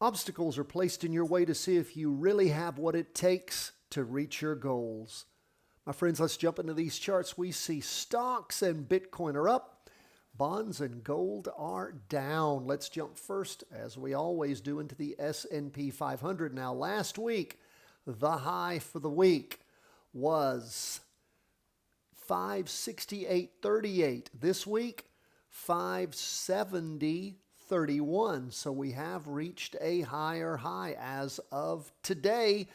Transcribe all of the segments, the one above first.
Obstacles are placed in your way to see if you really have what it takes to reach your goals. My friends, let's jump into these charts. We see stocks and Bitcoin are up. Bonds and gold are down. Let's jump first, as we always do, into the S&P 500. Now, last week, the high for the week was 568.38. This week, 570.31. So we have reached a higher high as of today.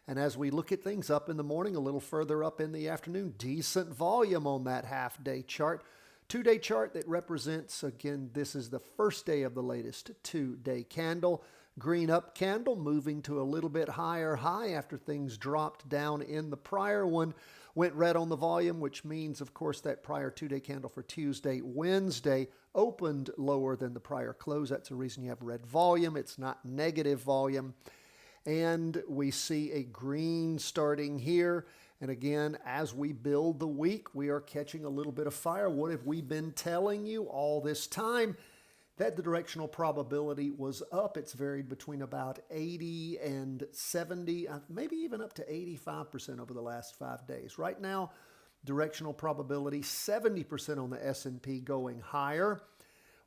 And as we look at things up in the morning, a little further up in the afternoon, decent volume on that half-day chart. Two-day chart that represents, again, this is the first day of the latest two-day candle. Green up candle moving to a little bit higher high after things dropped down in the prior one. Went red on the volume, which means, of course, that prior two-day candle for Tuesday, Wednesday opened lower than the prior close. That's the reason you have red volume. It's not negative volume. And we see a green starting here. And again, as we build the week, we are catching a little bit of fire. What have we been telling you all this time? That the directional probability was up. It's varied between about 80 and 70, maybe even up to 85% over the last 5 days. Right now, directional probability 70% on the S&P going higher.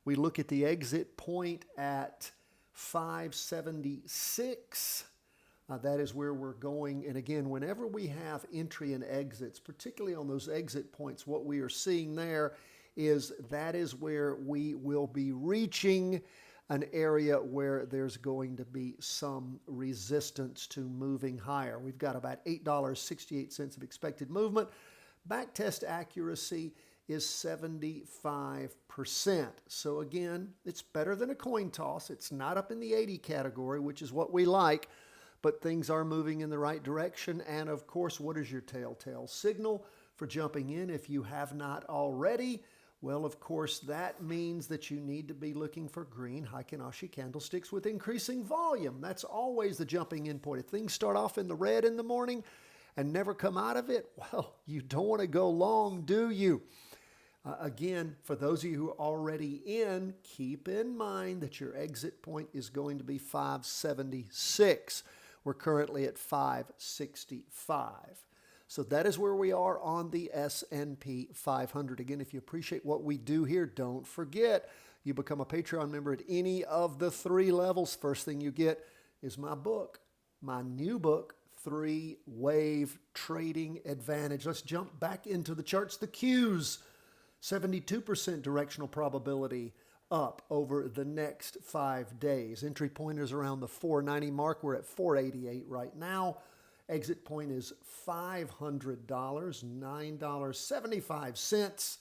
We look at the exit point at 576. That is where we're going. And again, whenever we have entry and exits, particularly on those exit points, what we are seeing there is that is where we will be reaching an area where there's going to be some resistance to moving higher. We've got about $8.68 of expected movement. Backtest accuracy is 75%. So again, it's better than a coin toss. It's not up in the 80 category, which is what we like, but things are moving in the right direction. And of course, what is your telltale signal for jumping in if you have not already? Well, of course, that means that you need to be looking for green Heikin Ashi candlesticks with increasing volume. That's always the jumping in point. If things start off in the red in the morning and never come out of it, well, you don't want to go long, do you? Again, for those of you who are already in, keep in mind that your exit point is going to be 576. We're currently at 565. So that is where we are on the S&P 500. Again, if you appreciate what we do here, don't forget, you become a Patreon member at any of the 3 levels. First thing you get is my book, my new book, 3-Wave Trading Advantage. Let's jump back into the charts. The Qs, 72% directional probability up over the next 5 days. Entry point is around the 490 mark. We're at 488 right now. Exit point is $500, $9.75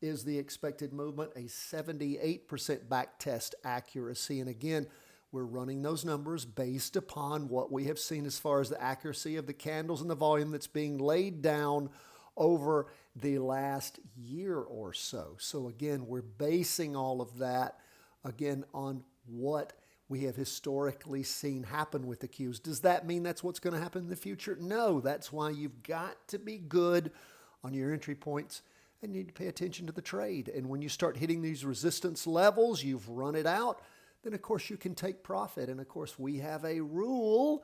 is the expected movement, a 78% back test accuracy. And again, we're running those numbers based upon what we have seen as far as the accuracy of the candles and the volume that's being laid down over the last year or so. So again, we're basing all of that, again, on what we have historically seen happen with the Qs. Does that mean that's what's going to happen in the future? No, that's why you've got to be good on your entry points and you need to pay attention to the trade. And when you start hitting these resistance levels, you've run it out, then of course you can take profit. And of course we have a rule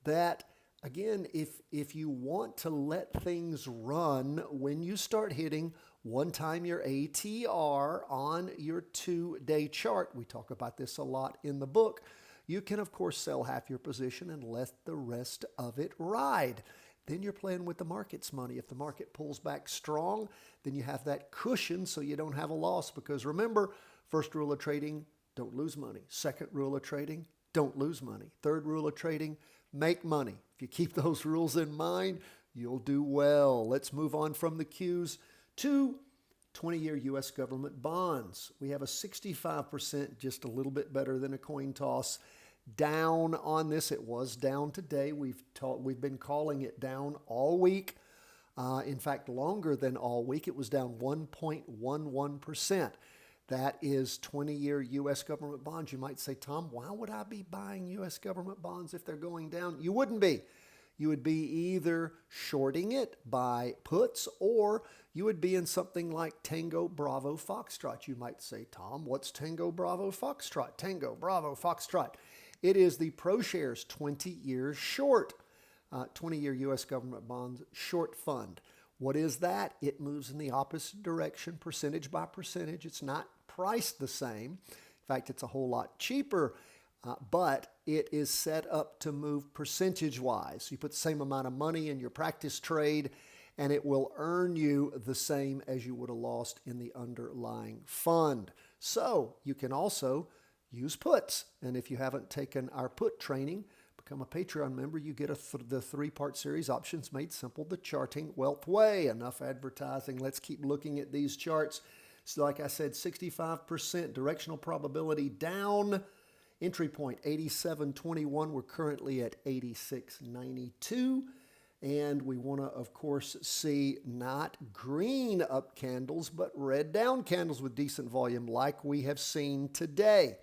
that, again, if you want to let things run, when you start hitting one time your ATR on your 2-day chart, we talk about this a lot in the book, you can, of course, sell half your position and let the rest of it ride. Then you're playing with the market's money. If the market pulls back strong, then you have that cushion so you don't have a loss. Because remember, first rule of trading, don't lose money. Second rule of trading, don't lose money. Third rule of trading, make money. If you keep those rules in mind, you'll do well. Let's move on from the Qs to 20-year U.S. government bonds. We have a 65%, just a little bit better than a coin toss, down on this. It was down today. We've been calling it down all week. In fact, longer than all week. It was down 1.11%. That is 20-year U.S. government bonds. You might say, Tom, why would I be buying U.S. government bonds if they're going down? You wouldn't be. You would be either shorting it by puts or you would be in something like Tango, Bravo, Foxtrot. You might say, Tom, what's Tango, Bravo, Foxtrot? Tango, Bravo, Foxtrot. It is the ProShares 20 years short, 20-year U.S. government bonds short fund. What is that? It moves in the opposite direction, percentage by percentage. It's not priced the same. In fact, it's a whole lot cheaper, but it is set up to move percentage-wise. You put the same amount of money in your practice trade, and it will earn you the same as you would have lost in the underlying fund. So you can also use puts. And if you haven't taken our put training, become a Patreon member, you get the three-part series, Options Made Simple, the Charting Wealth Way. Enough advertising. Let's keep looking at these charts. So like I said, 65% directional probability down. Entry point 87.21. We're currently at 86.92. And we want to, of course, see not green up candles, but red down candles with decent volume like we have seen today.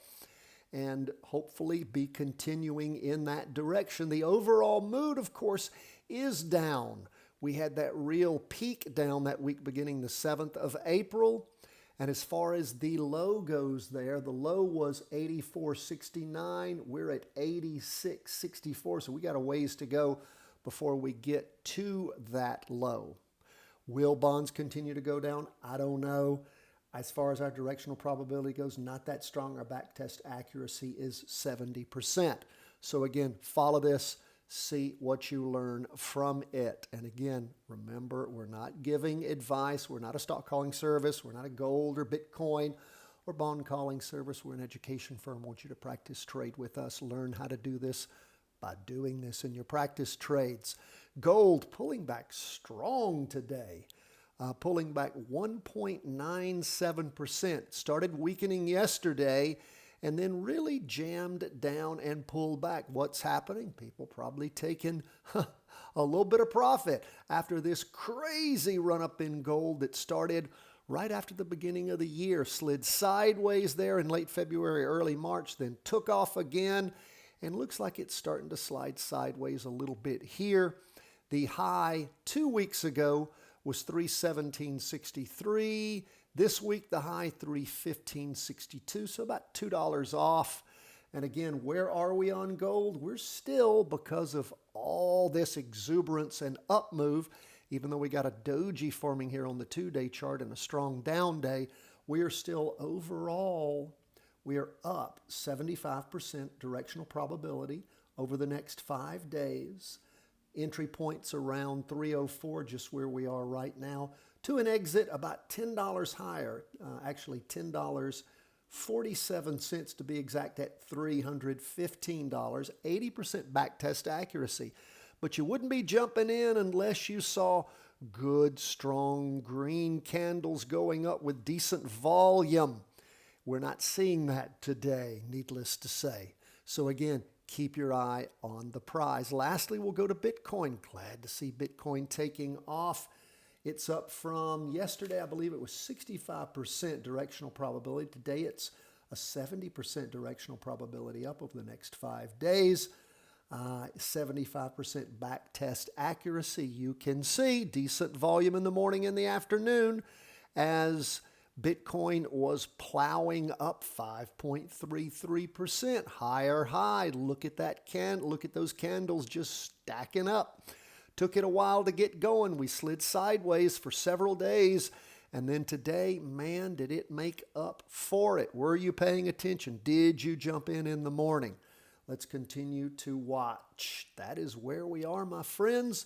And hopefully be continuing in that direction. The overall mood, of course, is down. We had that real peak down that week beginning the 7th of April. And as far as the low goes there, the low was 84.69. We're at 86.64, so we got a ways to go before we get to that low. Will bonds continue to go down? I don't know. As far as our directional probability goes, not that strong. Our backtest accuracy is 70%. So again, follow this, see what you learn from it. And again, remember, we're not giving advice. We're not a stock calling service. We're not a gold or Bitcoin or bond calling service. We're an education firm. I want you to practice trade with us. Learn how to do this by doing this in your practice trades. Gold pulling back strong today. Pulling back 1.97%. Started weakening yesterday and then really jammed down and pulled back. What's happening? People probably taking a little bit of profit after this crazy run up in gold that started right after the beginning of the year. Slid sideways there in late February, early March, then took off again and looks like it's starting to slide sideways a little bit here. The high 2 weeks ago was 317.63. This week, the high 315.62, so about $2 off. And again, where are we on gold? We're still, because of all this exuberance and up move, even though we got a doji forming here on the 2-day chart and a strong down day, we are still overall, we are up 75% directional probability over the next 5 days. Entry points around 304, just where we are right now, to an exit about $10 higher, actually $10.47 to be exact, at $315, 80% backtest accuracy. But you wouldn't be jumping in unless you saw good, strong green candles going up with decent volume. We're not seeing that today, needless to say. So again, keep your eye on the prize. Lastly, we'll go to Bitcoin. Glad to see Bitcoin taking off. It's up from yesterday, I believe it was 65% directional probability. Today it's a 70% directional probability up over the next 5 days. 75% back test accuracy. You can see decent volume in the morning and the afternoon as Bitcoin was plowing up 5.33%, higher high. Look at that look at those candles just stacking up. Took it a while to get going. We slid sideways for several days. And then today, man, did it make up for it. Were you paying attention? Did you jump in the morning? Let's continue to watch. That is where we are, my friends.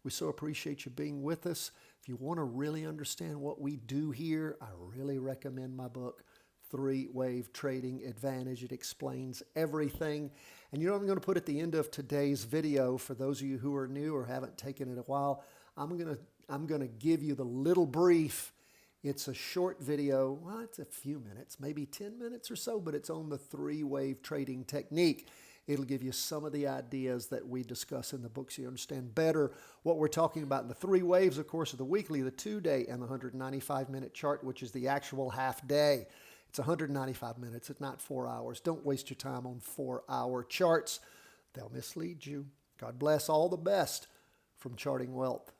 We so appreciate you being with us. If you want to really understand what we do here, I really recommend my book, 3-Wave Trading Advantage. It explains everything. And you know what I'm going to put at the end of today's video, for those of you who are new or haven't taken it a while, I'm going to give you the little brief. It's a short video. Well, it's a few minutes, maybe 10 minutes or so, but it's on the 3-wave trading technique. It'll give you some of the ideas that we discuss in the book so you understand better what we're talking about. And the 3 waves, of course, are the weekly, the 2-day, and the 195-minute chart, which is the actual half day. It's 195 minutes. It's not 4 hours. Don't waste your time on 4-hour charts. They'll mislead you. God bless. All the best from Charting Wealth.